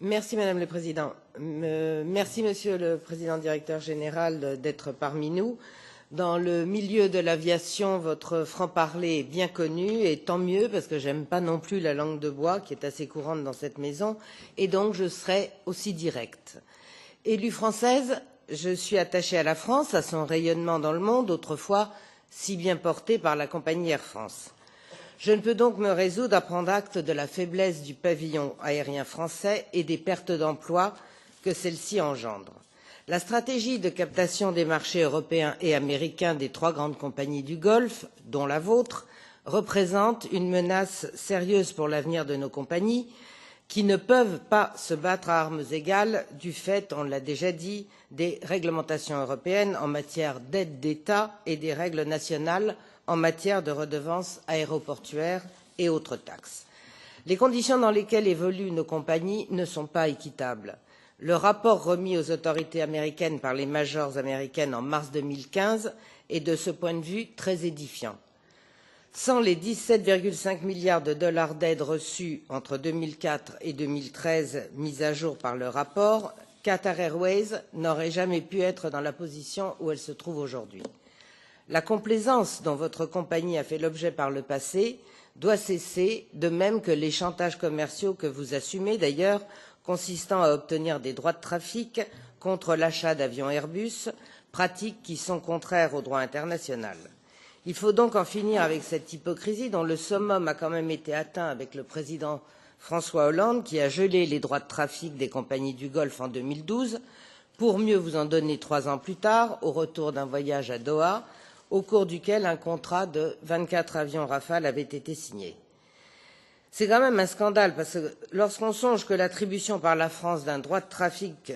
Merci Madame le Président. Merci Monsieur le Président Directeur Général d'être parmi nous. Dans le milieu de l'aviation, votre franc-parler est bien connu et tant mieux parce que j'aime pas non plus la langue de bois qui est assez courante dans cette maison et donc je serai aussi directe. Élue française, je suis attachée à la France, à son rayonnement dans le monde, autrefois si bien porté par la compagnie Air France. Je ne peux donc me résoudre à prendre acte de la faiblesse du pavillon aérien français et des pertes d'emplois que celle-ci engendre. La stratégie de captation des marchés européens et américains des trois grandes compagnies du Golfe, dont la vôtre, représente une menace sérieuse pour l'avenir de nos compagnies qui ne peuvent pas se battre à armes égales du fait, on l'a déjà dit, des réglementations européennes en matière d'aide d'État et des règles nationales en matière de redevances aéroportuaires et autres taxes. Les conditions dans lesquelles évoluent nos compagnies ne sont pas équitables. Le rapport remis aux autorités américaines par les majors américaines en mars 2015 est de ce point de vue très édifiant. Sans les 17,5 milliards de dollars d'aides reçues entre 2004 et 2013 mises à jour par le rapport, Qatar Airways n'aurait jamais pu être dans la position où elle se trouve aujourd'hui. La complaisance dont votre compagnie a fait l'objet par le passé doit cesser, de même que les chantages commerciaux que vous assumez d'ailleurs, consistant à obtenir des droits de trafic contre l'achat d'avions Airbus, pratiques qui sont contraires au droit international. Il faut donc en finir avec cette hypocrisie dont le summum a quand même été atteint avec le président François Hollande qui a gelé les droits de trafic des compagnies du Golfe en 2012 pour mieux vous en donner 3 ans plus tard au retour d'un voyage à Doha au cours duquel un contrat de 24 avions Rafale avait été signé. C'est quand même un scandale parce que lorsqu'on songe que l'attribution par la France d'un droit de trafic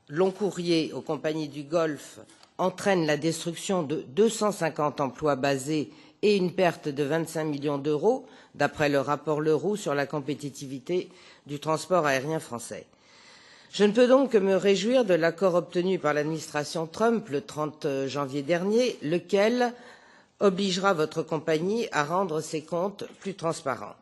long courrier aux compagnies du Golfe entraîne la destruction de 250 emplois basés et une perte de 25 millions d'euros, d'après le rapport Leroux sur la compétitivité du transport aérien français. Je ne peux donc que me réjouir de l'accord obtenu par l'administration Trump le 30 janvier dernier, lequel obligera votre compagnie à rendre ses comptes plus transparents.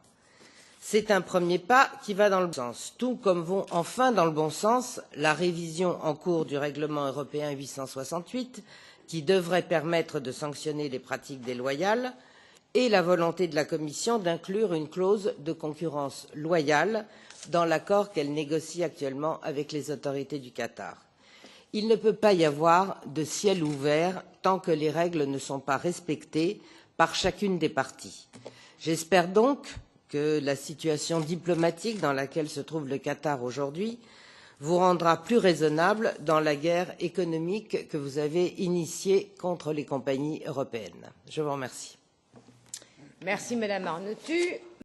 C'est un premier pas qui va dans le bon sens, tout comme vont enfin dans le bon sens la révision en cours du règlement européen 868, qui devrait permettre de sanctionner les pratiques déloyales, et la volonté de la Commission d'inclure une clause de concurrence loyale dans l'accord qu'elle négocie actuellement avec les autorités du Qatar. Il ne peut pas y avoir de ciel ouvert tant que les règles ne sont pas respectées par chacune des parties. J'espère donc que la situation diplomatique dans laquelle se trouve le Qatar aujourd'hui vous rendra plus raisonnable dans la guerre économique que vous avez initiée contre les compagnies européennes. Je vous remercie. Merci Madame Arnautu.